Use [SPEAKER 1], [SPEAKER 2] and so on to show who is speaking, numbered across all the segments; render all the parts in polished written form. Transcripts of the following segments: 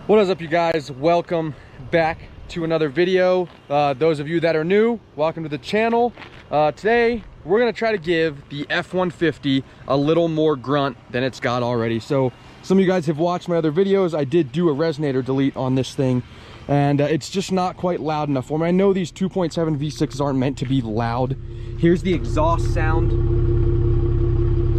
[SPEAKER 1] What is up, you guys? Welcome back to another video. Those of you that are new, welcome to the channel. Today we're gonna try to give the F-150 a little more grunt than it's got already. So some of you guys have watched my other videos. I did do a resonator delete on this thing, and it's just not quite loud enough for me. I know these 2.7 V6s aren't meant to be loud. Here's the exhaust sound.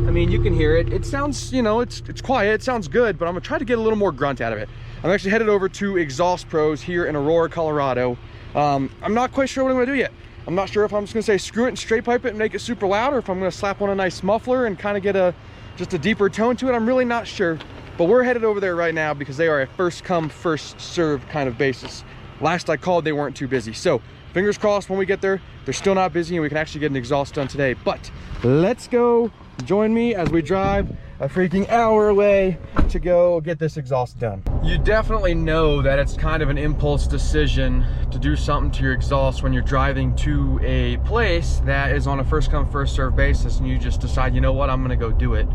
[SPEAKER 1] I mean, you can hear it. It sounds, you know, it's quiet, it sounds good, but I'm gonna try to get a little more grunt out of it. I'm actually headed over to Exhaust Pros here in Aurora, Colorado. I'm not quite sure what I'm gonna do yet. I'm not sure if I'm just gonna say screw it and straight pipe it and make it super loud, or if I'm gonna slap on a nice muffler and kind of get just a deeper tone to it. I'm really not sure, but we're headed over there right now because they are a first come, first serve kind of basis. Last I called, they weren't too busy. So fingers crossed when we get there, they're still not busy and we can actually get an exhaust done today. But let's go. Join me as we drive a freaking hour away to go get this exhaust done. You definitely know that it's kind of an impulse decision to do something to your exhaust when you're driving to a place that is on a first come, first serve basis, and you just decide, you know what, I'm gonna go do it.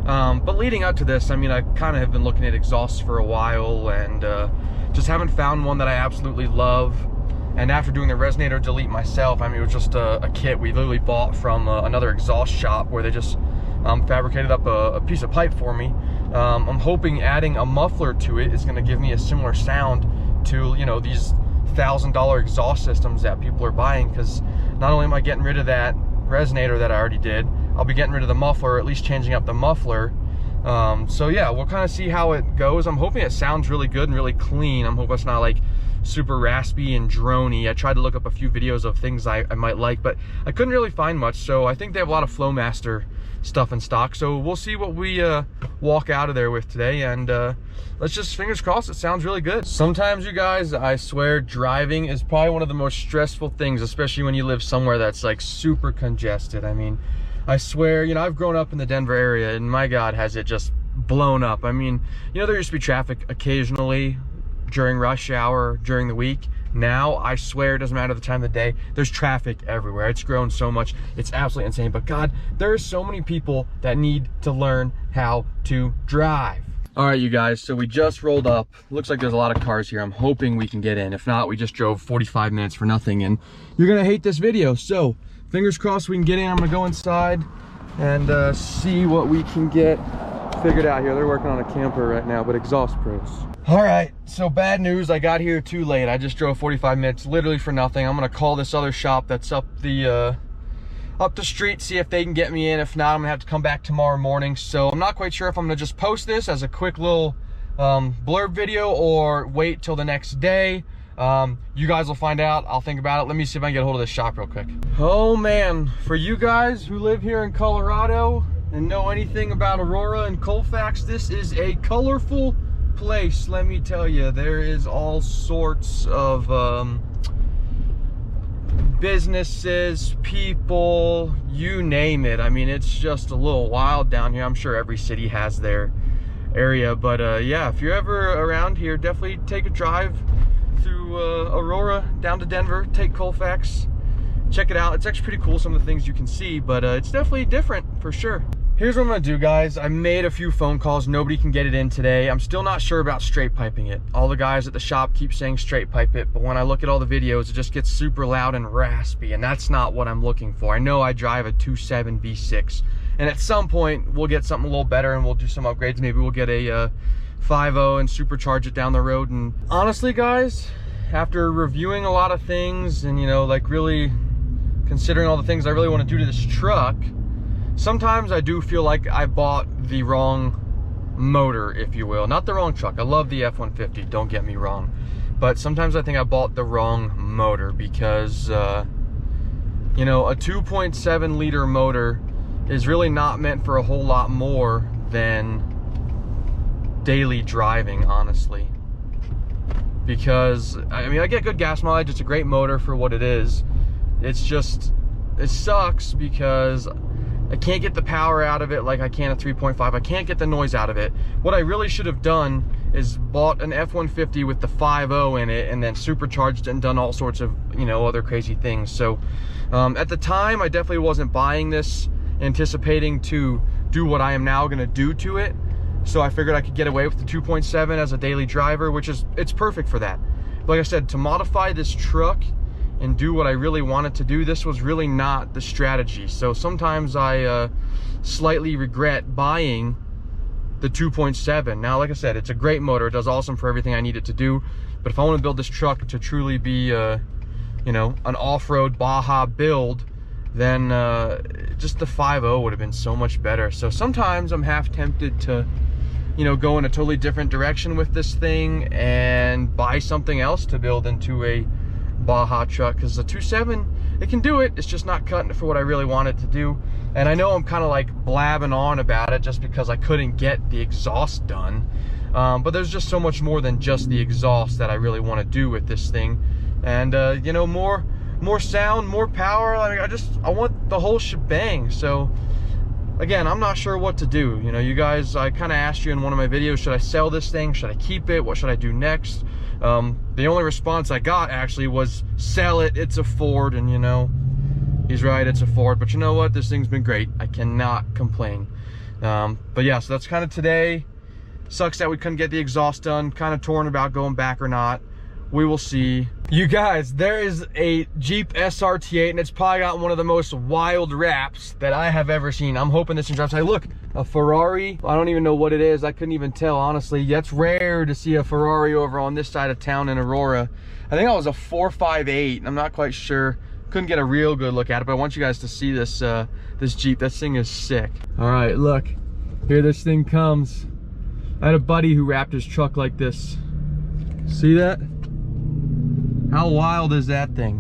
[SPEAKER 1] But leading up to this, I mean, I kind of have been looking at exhausts for a while and just haven't found one that I absolutely love. And after doing the resonator delete myself, I mean, it was just a kit we literally bought from another exhaust shop where they just fabricated up a piece of pipe for me. I'm hoping adding a muffler to it is going to give me a similar sound to, you know, these $1,000 exhaust systems that people are buying, because not only am I getting rid of that resonator that I already did, I'll be getting rid of the muffler, or at least changing up the muffler. So yeah, we'll kind of see how it goes. I'm hoping it sounds really good and really clean. I'm hoping it's not like super raspy and drony. I tried to look up a few videos of things I might like, but I couldn't really find much. So I think they have a lot of Flowmaster stuff in stock. So we'll see what we walk out of there with today, and let's just fingers crossed it sounds really good. Sometimes, you guys, I swear driving is probably one of the most stressful things, especially when you live somewhere that's like super congested. I mean, I swear, you know, I've grown up in the Denver area, and my God, has it just blown up. I mean, you know, there used to be traffic occasionally during rush hour during the week. Now, I swear, it doesn't matter the time of the day, there's traffic everywhere. It's grown so much, it's absolutely insane. But God, there are so many people that need to learn how to drive. All right, you guys, so we just rolled up. Looks like there's a lot of cars here. I'm hoping we can get in. If not, we just drove 45 minutes for nothing, and you're gonna hate this video. So fingers crossed we can get in. I'm gonna go inside and see what we can get figured out here. They're working on a camper right now, but Exhaust Pros. All right, so bad news, I got here too late. I just drove 45 minutes literally for nothing. I'm gonna call this other shop that's up the street, see if they can get me in. If not, I'm gonna have to come back tomorrow morning. So I'm not quite sure if I'm gonna just post this as a quick little blurb video or wait till the next day. You guys will find out. I'll think about it. Let me see if I can get a hold of this shop real quick. Oh man, for you guys who live here in Colorado and know anything about Aurora and Colfax, this is a colorful place. Let me tell you, there is all sorts of businesses, people, you name it. I mean, it's just a little wild down here. I'm sure every city has their area, but yeah, if you're ever around here, definitely take a drive through Aurora down to Denver, take Colfax, check it out. It's actually pretty cool, some of the things you can see, but it's definitely different for sure. Here's what I'm gonna do, guys. I made a few phone calls. Nobody can get it in today. I'm still not sure about straight piping it. All the guys at the shop keep saying straight pipe it, but when I look at all the videos, it just gets super loud and raspy, and that's not what I'm looking for. I know I drive a 2.7 V6, and at some point we'll get something a little better and we'll do some upgrades. Maybe we'll get a 5.0 and supercharge it down the road. And honestly, guys, after reviewing a lot of things and, you know, like really considering all the things I really want to do to this truck, sometimes I do feel like I bought the wrong motor, if you will. Not the wrong truck. I love the F-150, don't get me wrong. But sometimes I think I bought the wrong motor because, you know, a 2.7 liter motor is really not meant for a whole lot more than daily driving, honestly. Because, I mean, I get good gas mileage. It's a great motor for what it is. It's just, it sucks because I can't get the power out of it like I can a 3.5. I can't get the noise out of it. What I really should have done is bought an F-150 with the 5.0 in it and then supercharged and done all sorts of, you know, other crazy things. So at the time, I definitely wasn't buying this anticipating to do what I am now going to do to it. So I figured I could get away with the 2.7 as a daily driver, which is, it's perfect for that. But like I said, to modify this truck and do what I really wanted to do, this was really not the strategy. So sometimes I slightly regret buying the 2.7. Now, like I said, it's a great motor. It does awesome for everything I need it to do. But if I want to build this truck to truly be, you know, an off-road Baja build, then just the 5.0 would have been so much better. So sometimes I'm half tempted to, you know, go in a totally different direction with this thing and buy something else to build into a Baja truck, because the 2.7, it can do it, it's just not cutting it for what I really wanted to do. And I know I'm kind of like blabbing on about it just because I couldn't get the exhaust done, but there's just so much more than just the exhaust that I really want to do with this thing. And you know, more sound, more power. I mean, I want the whole shebang. So again, I'm not sure what to do. You know, you guys, I kind of asked you in one of my videos, should I sell this thing? Should I keep it? What should I do next? The only response I got actually was, sell it, it's a Ford. And you know, he's right, it's a Ford. But you know what? This thing's been great. I cannot complain. But yeah, so that's kind of today. Sucks that we couldn't get the exhaust done. Kind of torn about going back or not. We will see. You guys, there is a Jeep SRT8, and it's probably got one of the most wild wraps that I have ever seen. I'm hoping this thing drops. Hey, look, a Ferrari. I don't even know what it is. I couldn't even tell, honestly. That's rare to see a Ferrari over on this side of town in Aurora. I think that was a 458. I'm not quite sure. Couldn't get a real good look at it, but I want you guys to see this this Jeep. This thing is sick. All right, look. Here this thing comes. I had a buddy who wrapped his truck like this. See that? How wild is that thing?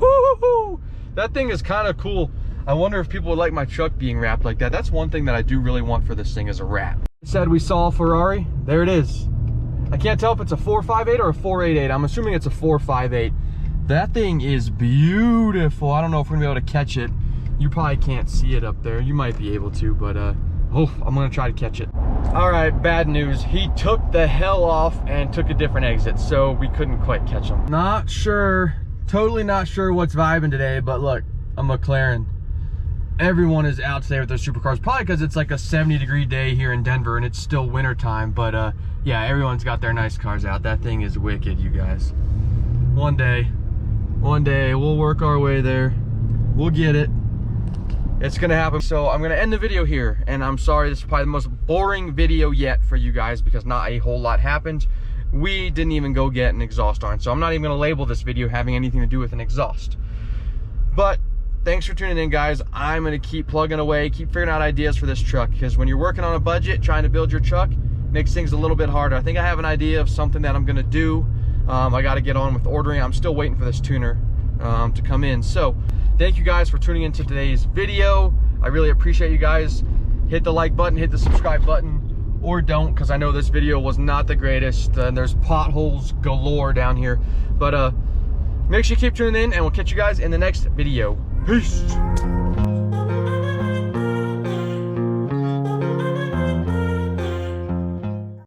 [SPEAKER 1] Woo-hoo-hoo! That thing is kind of cool. I wonder if people would like my truck being wrapped like that. That's one thing that I do really want for this thing, is a wrap. It said we saw a Ferrari. There it is. I can't tell if it's a 458 or a 488. I'm assuming it's a 458. That thing is beautiful. I don't know if we're gonna be able to catch it. You probably can't see it up there. You might be able to, but oh, I'm gonna try to catch it. All right, bad news. He took the hell off and took a different exit, so we couldn't quite catch him. Not sure, totally not sure what's vibing today, but look, a McLaren. Everyone is out today with their supercars, probably because it's like a 70-degree day here in Denver and it's still winter time, but yeah, everyone's got their nice cars out. That thing is wicked, you guys. One day, we'll work our way there. We'll get it. It's gonna happen. So I'm gonna end the video here, and I'm sorry, this is probably the most boring video yet for you guys because not a whole lot happened. We didn't even go get an exhaust on, so I'm not even gonna label this video having anything to do with an exhaust. But thanks for tuning in, guys. I'm gonna keep plugging away, keep figuring out ideas for this truck, because when you're working on a budget, trying to build your truck makes things a little bit harder. I think I have an idea of something that I'm gonna do. I gotta get on with ordering. I'm still waiting for this tuner to come in. So thank you guys for tuning into today's video. I really appreciate you guys. Hit the like button, hit the subscribe button, or don't, because I know this video was not the greatest, and there's potholes galore down here. But make sure you keep tuning in, and we'll catch you guys in the next video. Peace.